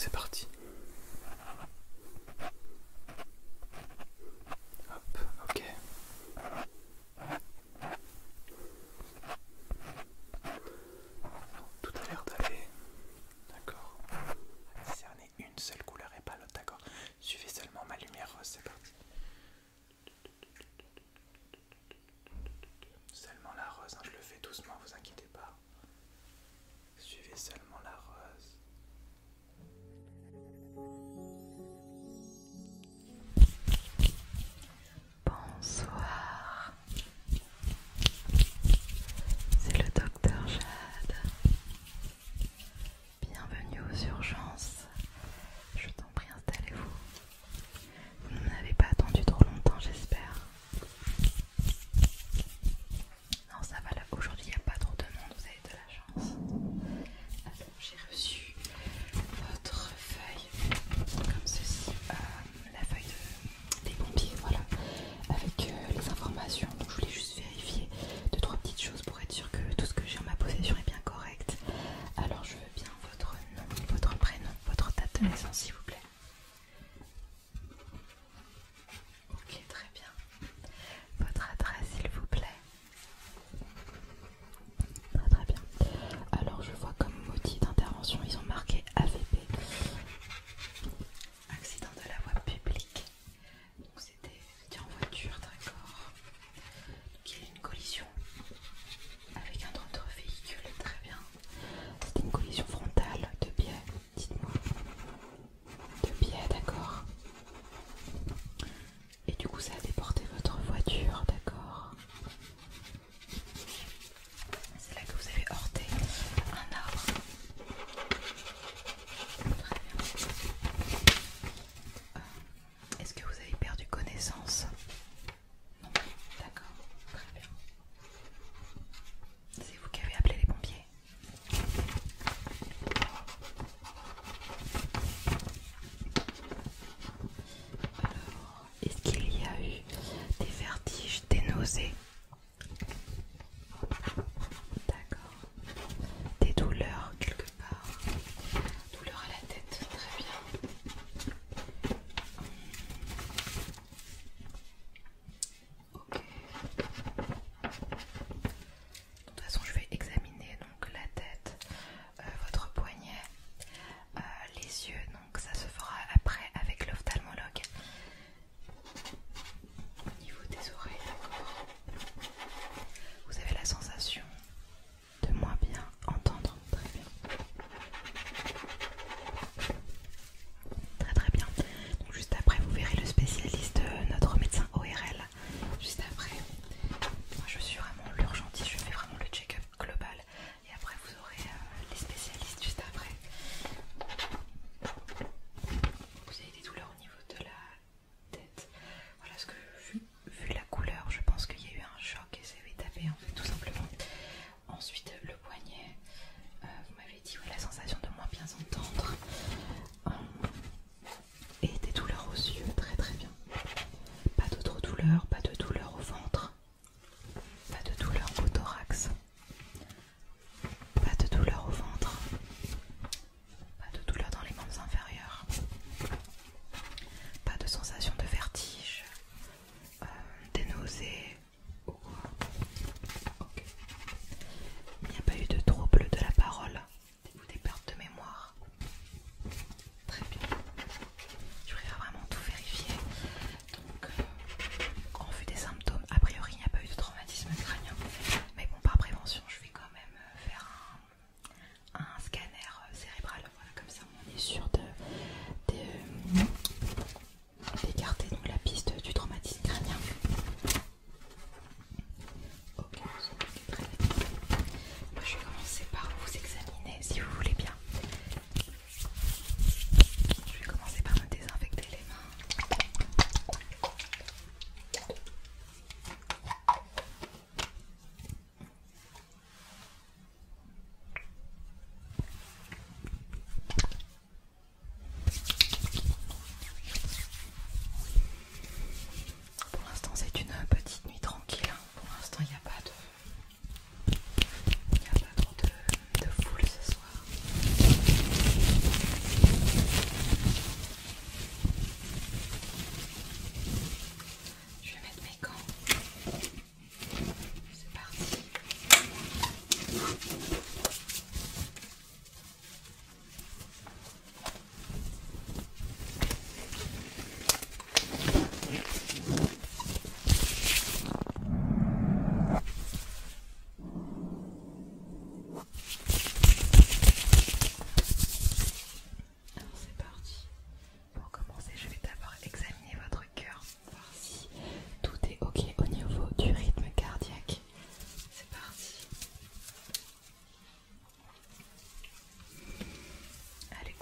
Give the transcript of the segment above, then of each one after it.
c'est parti. Hop, ok. Tout a l'air d'aller. D'accord. Discerner une seule couleur et pas l'autre, d'accord. Suivez seulement ma lumière rose, c'est parti. Seulement la rose, hein, je le fais doucement, vous inquiétez pas. Suivez seulement la rose. Bonsoir, c'est le docteur Jade. Bienvenue aux urgences. Je t'en prie, installez-vous. Vous ne m'avez pas attendu trop longtemps, j'espère. Non, ça va là. Aujourd'hui, il n'y a pas trop de monde, vous avez de la chance. Alors, j'ai reçu votre feuille comme ceci. La feuille des pompiers, voilà. Avec les informations. Donc, je voulais juste vérifier 2-3 petites choses pour être sûr que tout ce que j'ai en ma possession est bien correct. Alors, je veux bien votre nom, votre prénom, votre date de naissance, s'il vous plaît. Ok, très bien. Votre adresse, s'il vous plaît. Très très bien. Alors je vois comme motif d'intervention, ils ont marqué AVP. Accident de la voie publique. Donc c'était en voiture, d'accord. Donc il y a eu une collision avec un autre véhicule, très bien. C'était une collision frontale de biais, dites-moi.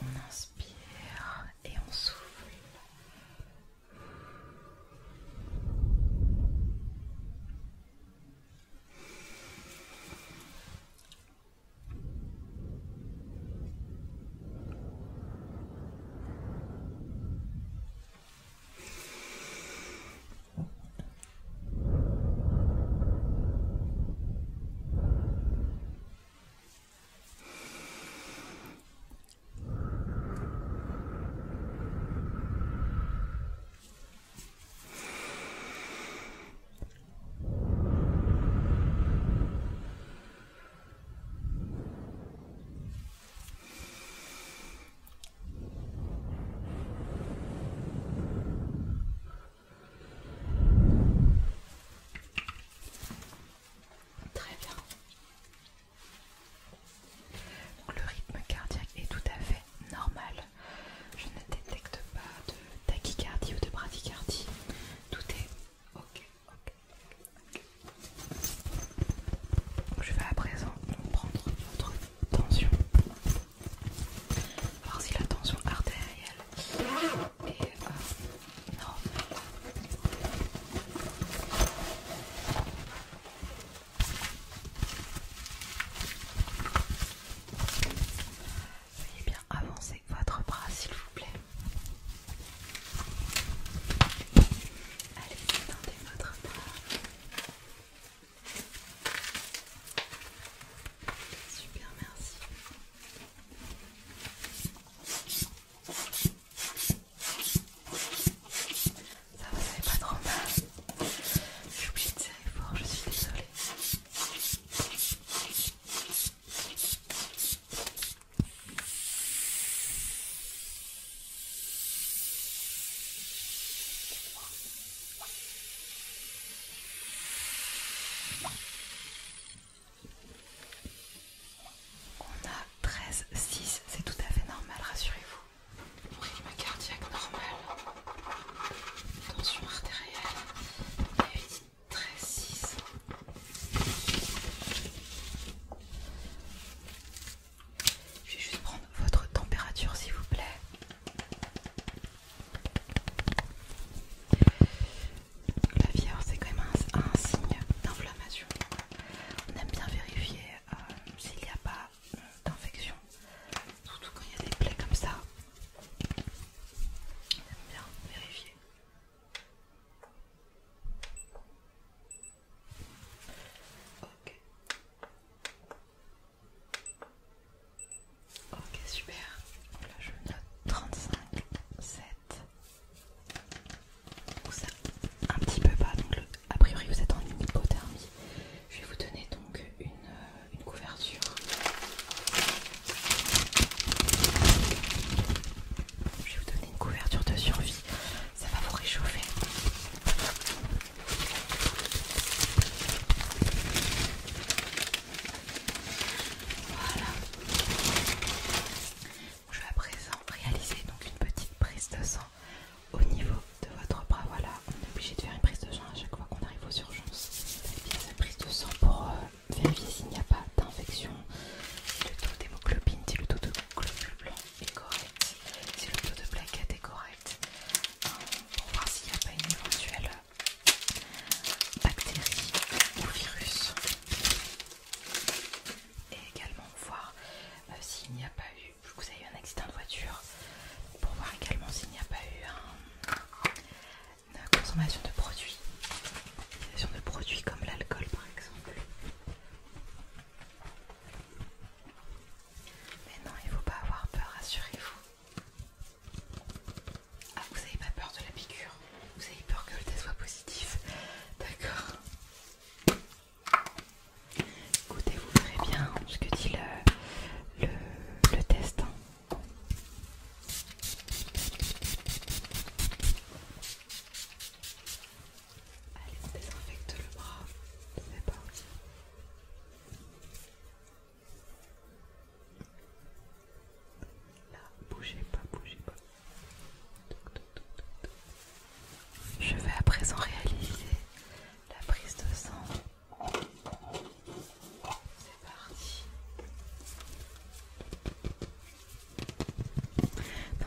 On inspire et on souffle.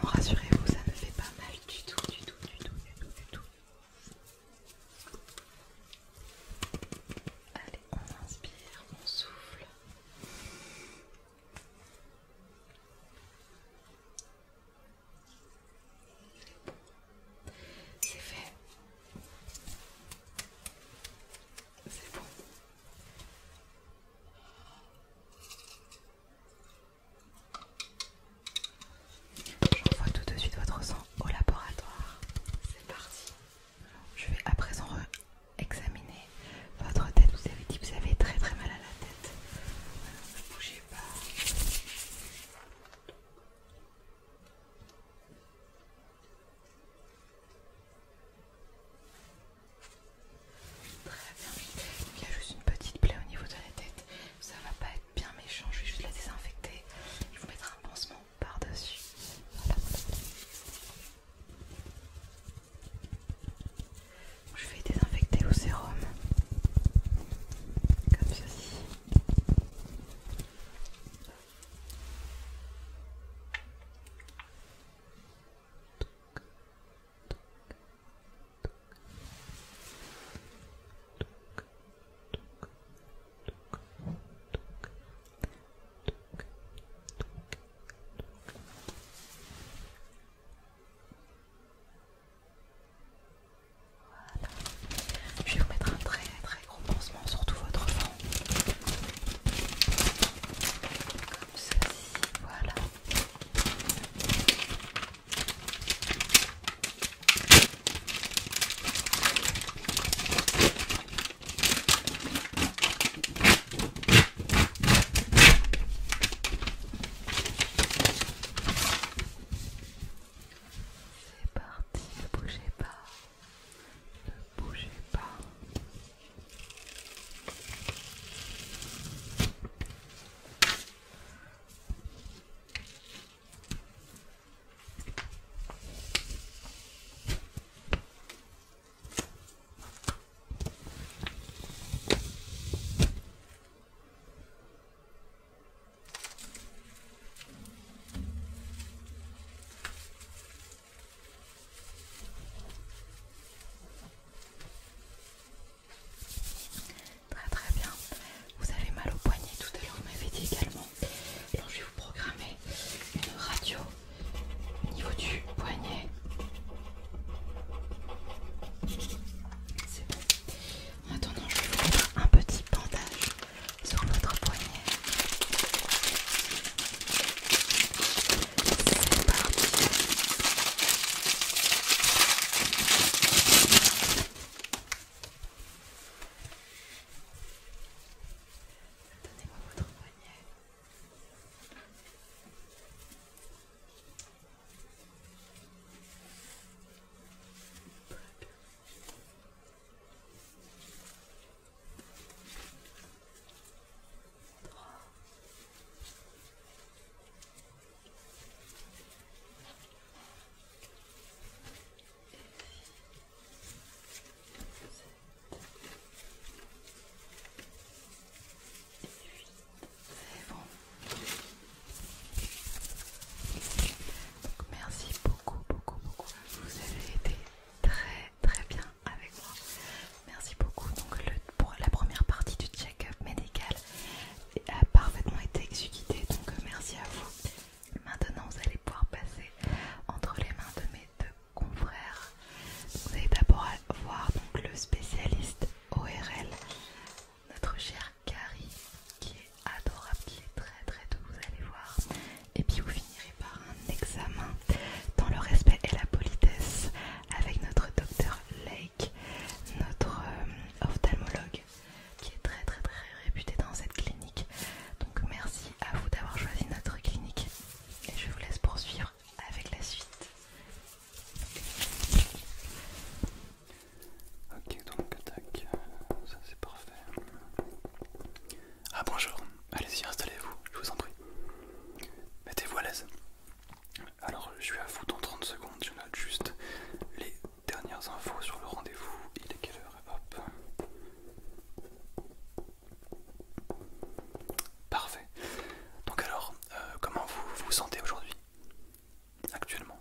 Non, rassurez-vous, ça ne fait pas mal du tout, du tout, du tout, du tout, du tout. Allez, on inspire, on souffle. C'est fait. C'est bon. J'envoie tout de suite votre sang au laboratoire. C'est parti. Je vais à présent examiner votre tête. Vous avez dit que vous avez très très mal à la tête. Ne bougez pas. Très bien. Il y a juste une petite plaie au niveau de la tête. Ça va pas être bien méchant. Je vais juste la désinfecter et vous mettre un pansement par-dessus. Voilà. Je vais désinfecter au sérum. Comme ceci. Je vais vous mettre un très très gros pansement sur tout votre front. Comme ceci, voilà. C'est parti, ne bougez pas. Ne bougez pas. Très très bien. Vous avez mal au poignet tout à l'heure, vous m'avez dit également. Alors je vais vous programmer une radio au niveau du poignet. C'est bon. En attendant, je vais vous mettre un petit bandage sur votre poignet. C'est parti. Donnez-moi votre poignet. C'est bon. Donc, merci beaucoup, beaucoup, beaucoup. Vous avez été très, très bien avec moi. Merci beaucoup. Donc, pour la première partie du check-up médical a parfaitement été exécutée. Donc, merci à vous. Maintenant, vous allez pouvoir passer entre les mains de mes deux confrères. Vous allez d'abord voir donc le spécialiste ORL, notre chère Carrie, qui est adorable, qui est très très doux, vous allez voir. Et puis vous finirez par un examen dans le respect et la politesse avec notre docteur Lake, notre ophtalmologue, qui est très très très réputé dans cette clinique. Donc merci à vous d'avoir choisi notre clinique et je vous laisse poursuivre avec la suite. Ok, donc tac, ça c'est parfait. Ah bonjour, allez-y, installez-vous, je vous en prie. Mettez-vous à l'aise. Alors je suis à vous dans 30 secondes, je note juste les dernières infos sur le rendez-vous. Il est quelle heure? Hop. Parfait. Donc alors, comment vous vous sentez aujourd'hui? Actuellement?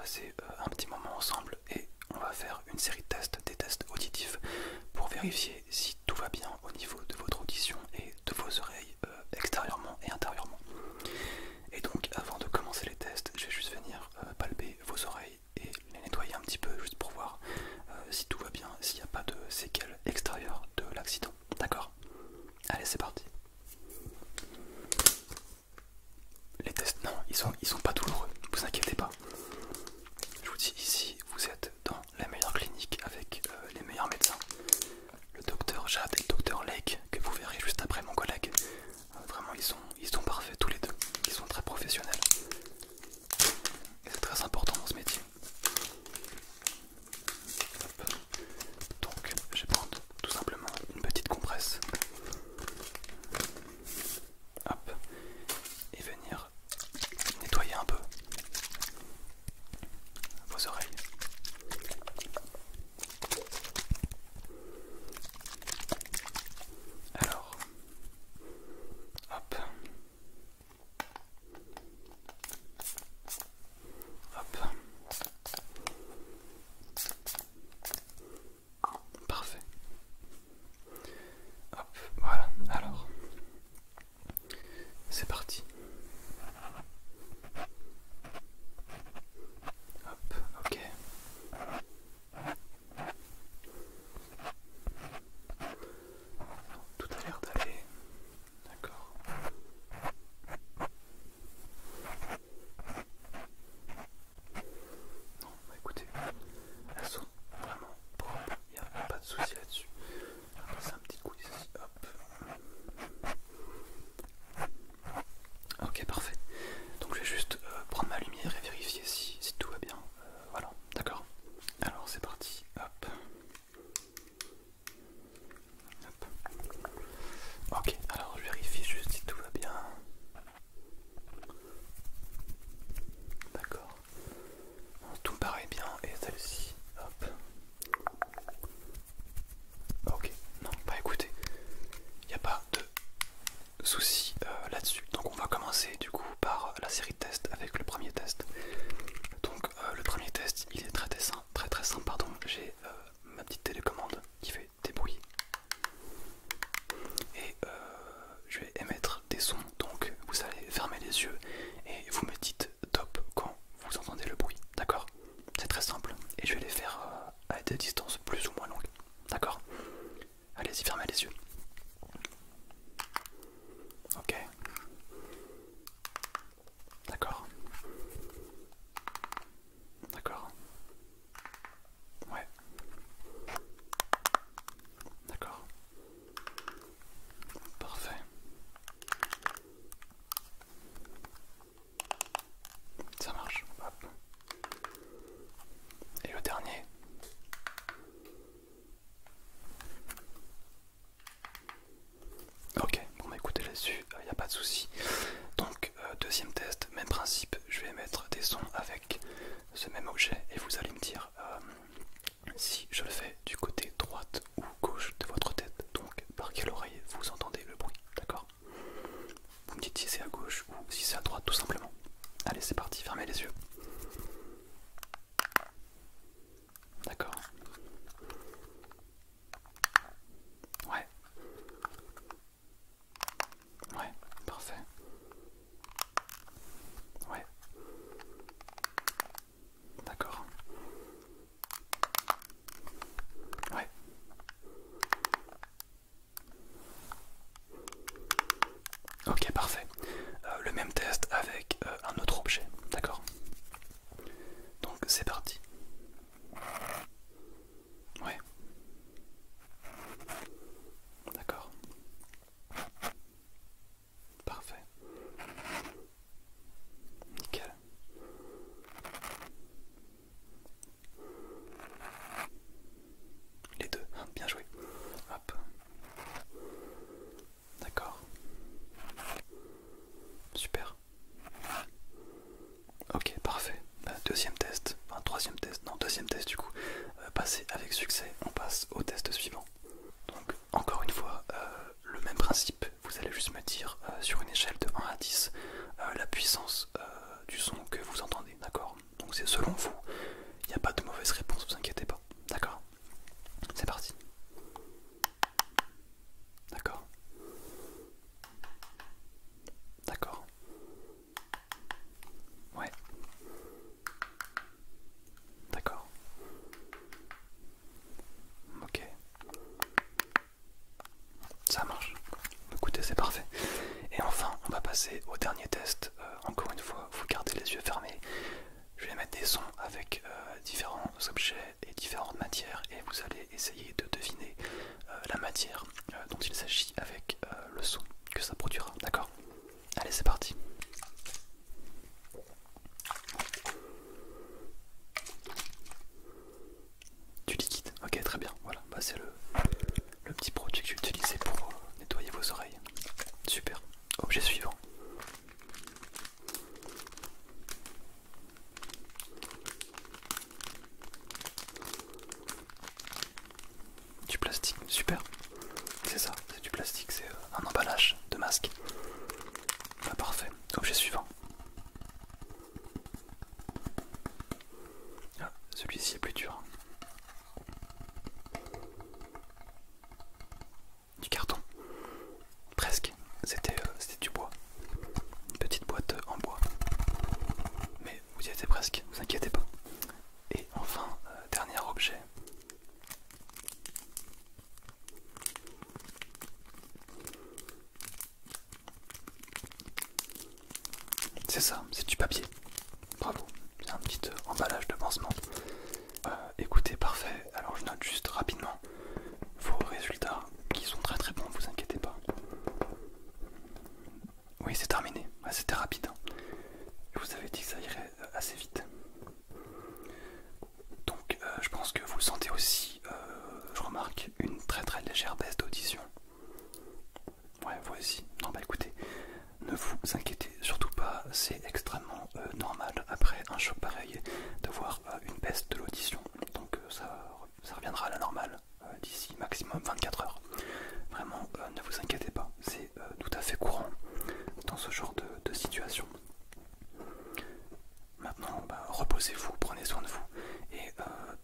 passer un petit moment ensemble et on va faire une série de tests, des tests auditifs pour vérifier si tout va bien au niveau de votre audition et de vos oreilles extérieurement et intérieurement. Et donc avant de commencer les tests, je vais juste venir palper vos oreilles et les nettoyer un petit peu juste pour voir si tout va bien, s'il n'y a pas de séquelles extérieures de l'accident. D'accord? Allez, c'est parti. Les tests, non, ils sont pas douloureux, vous inquiétez pas. Je vous dis ici, vous êtes dans la meilleure clinique avec les meilleurs médecins. Le docteur Jade et le docteur Lake, que vous verrez juste après mon collègue. Vraiment, ils sont parfaits tous les deux. Ils sont très professionnels. Et c'est très important dans ce métier. Hop. Donc, je vais prendre tout simplement une petite compresse. Hop. Et venir nettoyer un peu vos oreilles. Alors, hop, hop, parfait. Hop, voilà. Alors, c'est parti. Hop, ok. Tout a l'air d'aller. D'accord. Non, bah écoutez, elles sont vraiment propres. Il n'y a pas de souci là-dessus. On va passer un petit coup ici. Hop. Ok, parfait. Donc je vais juste prendre ma lumière et vérifier si tout va bien. Voilà, d'accord. Alors c'est parti. Hop. Hop. Ok, alors je vérifie juste si tout va bien. D'accord. Tout me paraît bien. Et celle-ci. Hop. Ok. Non, bah écoutez, il n'y a pas de souci là-dessus. Donc on va commencer du coup par la série de tests avec le premier test. Donc le premier test, il est très simple pardon. J'ai ma petite télécommande qui fait des bruits et je vais émettre des sons. Donc vous allez fermer les yeux et vous me dites top quand vous entendez le bruit. D'accord? C'est très simple et je vais les faire à des distances plus ou moins longues. D'accord? Allez-y, fermez les yeux. Ok. D'accord. D'accord. Ouais. D'accord. Parfait. Ça marche. Hop. Et le dernier. Ok, bon bah écoutez là-dessus, il n'y a pas de souci. Donc deuxième test, même principe, je vais mettre des sons avec ce même objet et vous allez me dire si je le fais du côté droite ou gauche de votre tête, donc par quelle oreille vous entendez le bruit, d'accord? Vous me dites si c'est à gauche ou si c'est à droite tout simplement. Allez c'est parti, fermez les yeux. D'accord. Ouais. Ouais, parfait. Ouais. D'accord. Ouais. Ok, parfait. Le même test avec un autre objet, d'accord? Donc c'est parti. Ouais. D'accord. Parfait. Nickel. Les deux, hein, bien joué. Hop. D'accord. Super. Ok, parfait. Deuxième test, enfin troisième test. passer au dernier test. Encore une fois, vous gardez les yeux fermés. Je vais mettre des sons avec différents objets et différentes matières et vous allez essayer de deviner la matière dont il s'agit avec le son que ça produira, d'accord? Allez, c'est parti. Du liquide, ok, très bien, voilà, bah, c'est le petit produit que j'utilisais pour nettoyer vos oreilles. Super. Objet suivant. Du plastique, super. C'est ça, c'est du plastique, c'est un emballage de masque. Ah, parfait. Objet suivant. Ah, celui-ci est plus dur. Du carton. Presque. C'était du bois. Une petite boîte en bois. Mais vous y étiez presque, ne vous inquiétez pas. Et enfin, dernier objet. C'est ça, c'est du papier. Bravo, c'est un petit emballage de pansement. Écoutez, parfait. Alors je note juste rapidement vos résultats qui sont très très bons, vous inquiétez pas. Oui, c'est terminé. Ouais, c'était rapide. Je vous avais dit que ça irait assez vite. Donc je pense que vous le sentez aussi. Je remarque une très très légère baisse d'audition. Ouais, vous aussi. Non, bah écoutez, ne vous inquiétez surtout pas, c'est extrêmement normal après un choc pareil d'avoir une baisse de l'audition. Donc ça reviendra à la normale d'ici maximum 24 heures. Vraiment, ne vous inquiétez pas, c'est tout à fait courant dans ce genre de situation. Maintenant, bah, reposez-vous, prenez soin de vous et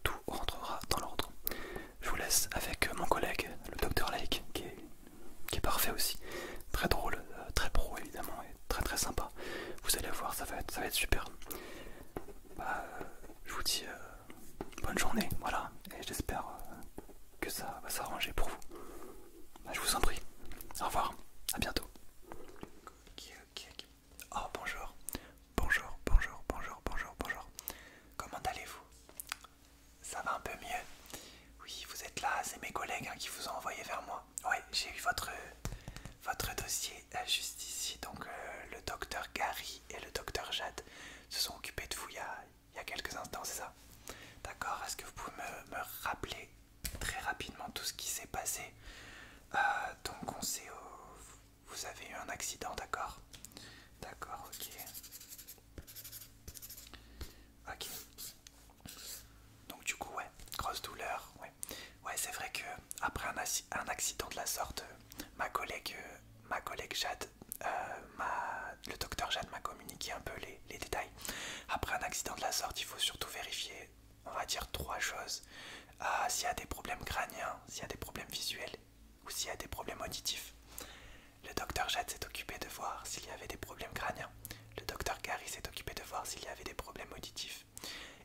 tout rentrera dans l'ordre. Je vous laisse avec mon collègue, le Dr Lake, qui est parfait aussi. Très drôle, très pro évidemment et très très sympa. Vous allez voir, ça va être super. Bah, je vous dis bonne journée, voilà, et j'espère que ça va s'arranger pour vous. Bah, je vous en prie. Au revoir, à bientôt. Ok. Oh bonjour. Bonjour. Comment allez-vous? Ça va un peu mieux? Oui, vous êtes là, c'est mes collègues qui vous ont envoyé vers moi. Ouais, j'ai eu votre dossier juste ici. Donc le docteur Gary et le docteur Jade se sont occupés de vous il y a quelques instants, c'est ça? D'accord, est-ce que vous pouvez me rappeler très rapidement tout ce qui s'est passé? Donc vous avez eu un accident, d'accord? D'accord, ok. Ok. Donc du coup, ouais, grosse douleur, ouais. Ouais, c'est vrai que après un accident de la sorte, ma collègue Jade, le docteur Jade m'a communiqué un peu les détails. Après un accident de la sorte, il faut surtout vérifier, on va dire, 3 choses. S'il y a des problèmes crâniens, s'il y a des problèmes visuels ou s'il y a des problèmes auditifs. Le docteur Jade s'est occupé de voir s'il y avait des problèmes crâniens. Le docteur Gary s'est occupé de voir s'il y avait des problèmes auditifs.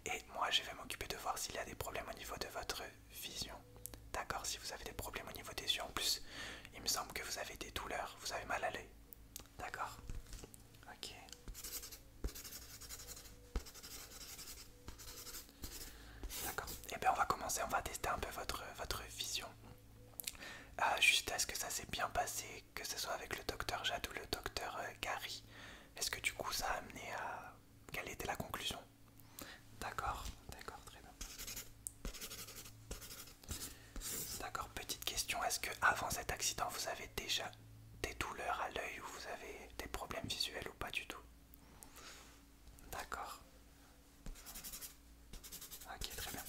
Et moi, je vais m'occuper de voir s'il y a des problèmes au niveau de votre vision. D'accord, si vous avez des problèmes au niveau des yeux, en plus, il me semble que vous avez des douleurs, vous avez mal à l'œil. D'accord. Ok. D'accord. Et bien on va commencer, on va tester un peu votre vision. Juste, est-ce que ça s'est bien passé, que ce soit avec le docteur Jade ou le docteur Gary? Est-ce que du coup ça a amené à... Quelle était la conclusion? D'accord, très bien. D'accord, petite question, est-ce que avant cet accident vous avez déjà des douleurs à l'œil ou vous avez des problèmes visuels ou pas du tout? D'accord. Ok, très bien.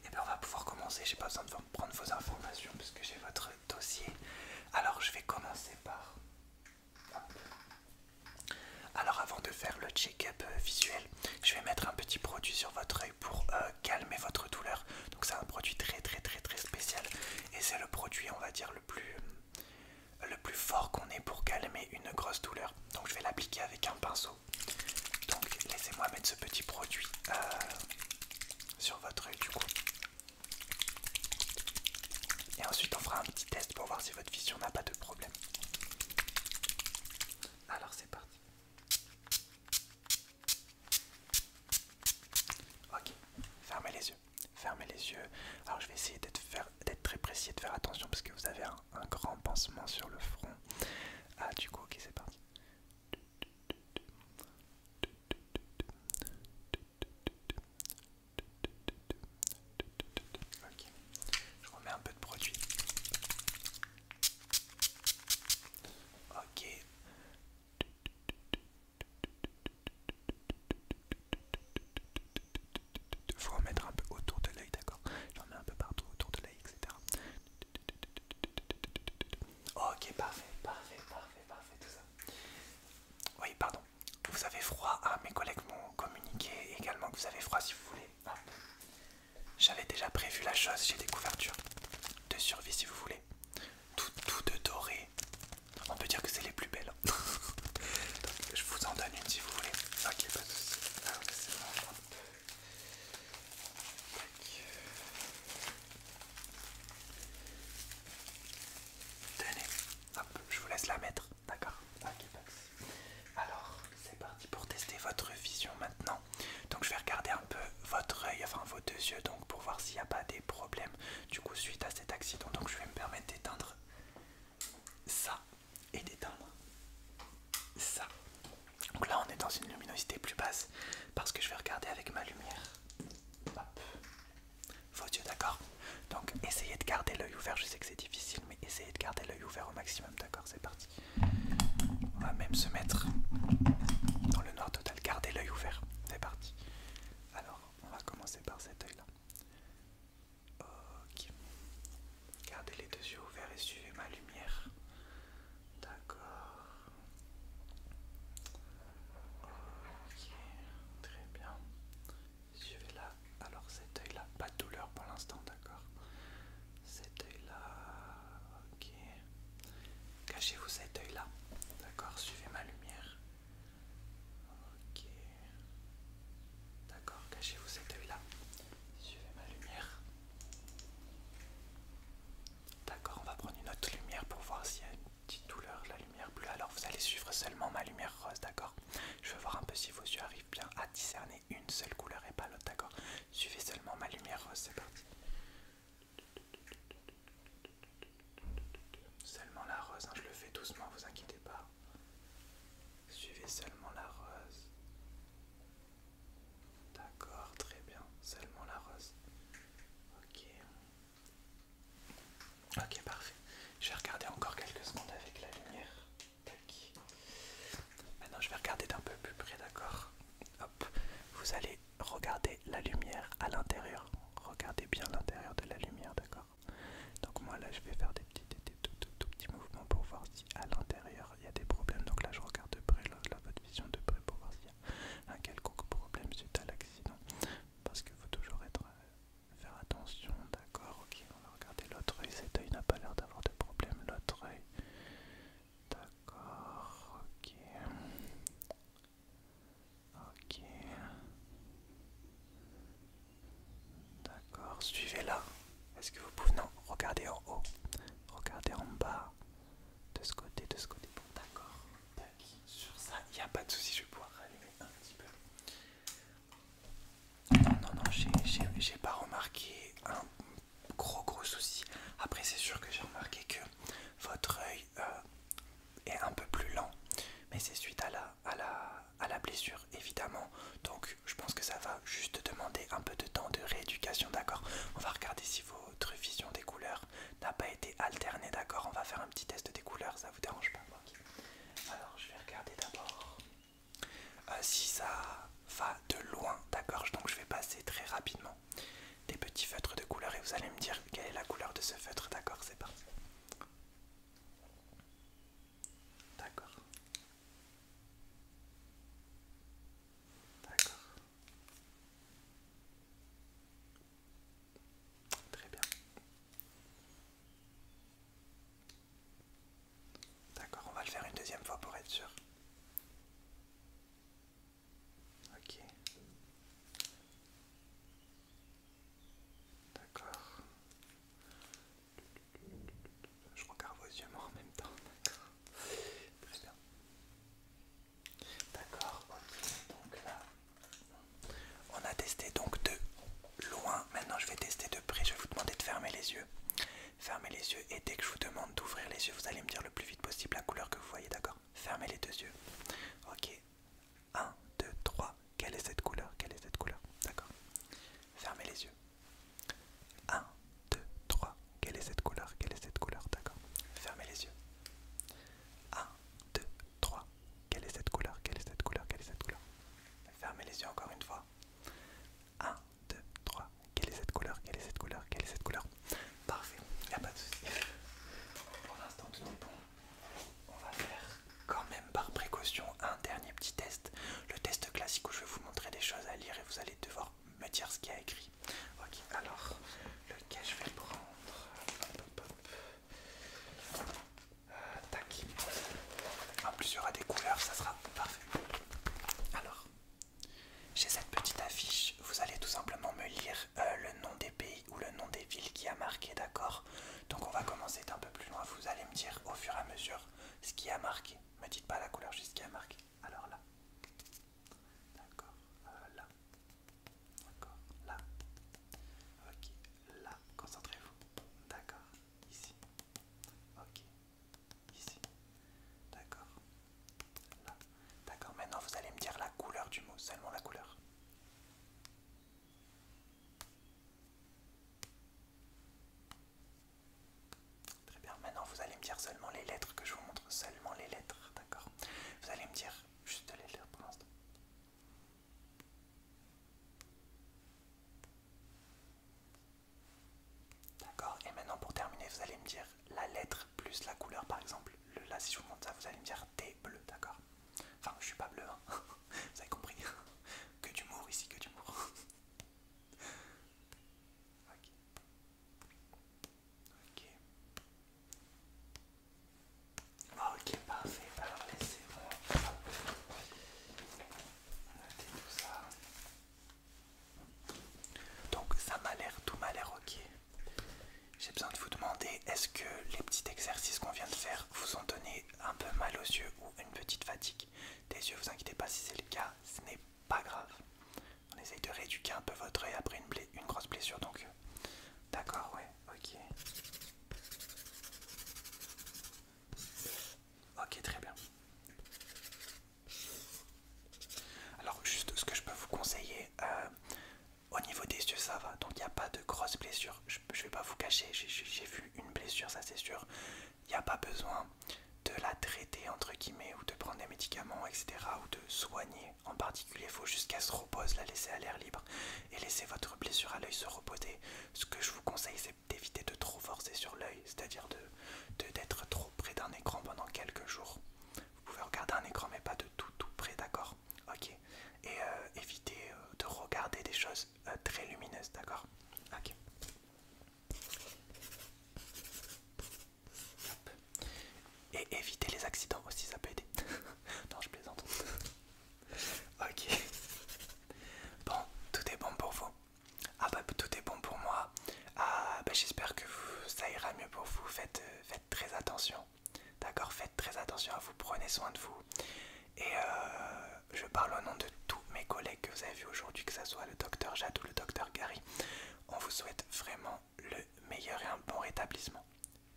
Et bien on va pouvoir commencer, j'ai pas besoin de prendre vos informations puisque j'ai votre dossier. Alors je vais commencer par... Alors avant de faire le check-up visuel, je vais fermez les yeux. Alors je vais essayer d'être très précis et de faire attention parce que vous avez un grand pansement sur le front. Ah du coup ok c'est parti. Ok, je remets un peu de produit. Ok. Il faut en mettre un peu autour de l'œil, d'accord? J'en mets un peu partout autour de l'œil, etc. Ok, parfait, tout ça. Oui, pardon. Vous avez froid? Ah, mes collègues m'ont communiqué également que vous avez froid si vous voulez. Ah. J'avais déjà prévu la chose, j'ai des couvertures de survie si vous voulez. Tout de doré. On peut dire que c'est les plus belles. Donc, je vous en donne une si vous voulez. Ok, pas de soucis. Alors, laissez-moi un peu. Tenez, hop, je vous laisse la mettre, d'accord? Ok, pas de soucis. Alors, c'est parti pour tester votre vision maintenant. Donc, je vais regarder un peu votre œil, enfin vos deux yeux, donc pour voir s'il n'y a pas des problèmes du coup suite à cet accident. Donc, je vais me permettre d'éteindre ça et d'éteindre ça. Donc là, on est dans une luminosité plus basse parce que je vais regarder avec ma lumière. Hop. Vos yeux, d'accord? Donc essayez de garder l'œil ouvert, je sais que c'est difficile, mais essayez de garder l'œil ouvert au maximum, d'accord? C'est parti. On va même se mettre dans le noir total, gardez l'œil ouvert, c'est parti. Alors, on va commencer par cet œil là. Ok. Gardez les deux yeux ouverts et suivez ma lumière. D'accord. Ok, très bien. Suivez là. Alors cet œil là, pas de douleur pour l'instant, d'accord? Cet œil là, ok. Cachez-vous cet œil là, d'accord? Suivez ma lumière. Ok. D'accord, cachez-vous cet œil là. Suivez ma lumière. D'accord, on va prendre une autre lumière pour voir s'il y a une petite douleur, la lumière bleue. Alors vous allez suivre seulement ma lumière rose, d'accord? Je veux voir un peu si vos yeux arrivent bien à discerner une seule couleur et pas l'autre, d'accord? Suivez seulement ma lumière rose, c'est parti. Seulement la rose, hein, je le fais doucement, vous inquiétez pas. Suivez seulement la rose. D'accord, très bien, seulement la rose. Ok. Ok, parfait. Je vais regarder encore quelques secondes avec la lumière. Tac. Maintenant, je vais regarder d'un peu plus près, d'accord? Hop. Vous allez regarder la lumière à l'intérieur. Regardez bien l'intérieur de la lumière, d'accord? Donc moi, là, je vais faire des tout petits mouvements pour voir si à l'intérieur, il y a des problèmes. Donc là, je regarde de près, là, votre vision de près pour voir s'il y a un quelconque problème suite à l'accident. Parce qu'il faut toujours faire attention, d'accord? Ok, on va regarder l'autre œil. Cet œil n'a pas l'air d'avoir de problème. L'autre œil. D'accord, ok. Ok. D'accord, suivez là. Est-ce que vous pouvez... Non, regardez en haut. Regardez en bas. De ce côté, de ce côté. Bon, d'accord. Sur ça, il n'y a pas de souci, je vais pouvoir rallumer un petit peu. Non, j'ai pas remarqué un gros souci. Après, c'est sûr que j'ai remarqué que votre œil est un peu plus lent, mais c'est suite à la blessure, évidemment. Donc, je pense que ça va juste demander un peu de temps de rééducation, d'accord? On va regarder si votre vision des couleurs n'a pas été alternée, d'accord? On va faire un petit test des couleurs, ça vous dérange pas? Okay. Alors, je vais regarder d'abord si ça va de loin, d'accord? Donc, je vais passer très rapidement des petits feutres de couleur et vous allez me dire quelle est la couleur de ce feutre, d'accord? C'est parti. D'accord. D'accord. Est-ce que les petits exercices qu'on vient de faire vous ont donné un peu mal aux yeux ou une petite fatigue des yeux? Vous inquiétez pas si c'est le cas, ce n'est pas grave. On essaye de rééduquer un peu votre œil après une grosse blessure, donc d'accord, ouais, ok. Ok, très bien. Alors juste ce que je peux vous conseiller, au niveau des yeux ça va, donc il n'y a pas de grosses blessures. Je vais pas vous cacher, j'ai vu une blessure, ça c'est sûr. Il n'y a pas besoin de la traiter entre guillemets ou de prendre des médicaments, etc. ou de soigner en particulier. Il faut juste qu'elle se repose, la laisser à l'air libre et laisser votre blessure à l'œil se reposer. Ce que je vous conseille, c'est d'éviter de trop forcer sur l'œil, c'est-à-dire d'être trop près d'un écran pendant quelques jours. Vous pouvez regarder un écran mais pas de tout près, d'accord? Ok. Et évitez de regarder des choses très lumineuses, d'accord? Ok. Hop. Et évitez les accidents aussi, ça peut aider. Non, je plaisante. Ok. Bon, tout est bon pour vous. Ah bah tout est bon pour moi. Ah bah j'espère que ça ira mieux pour vous. Faites très attention. D'accord, faites très attention à vous, prenez soin de vous. Et je parle au nom de tous mes collègues que vous avez vus aujourd'hui, que ce soit le docteur Jade ou le docteur Gary. On vous souhaite vraiment le meilleur et un bon rétablissement.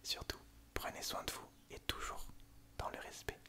Surtout, prenez soin de vous et toujours dans le respect.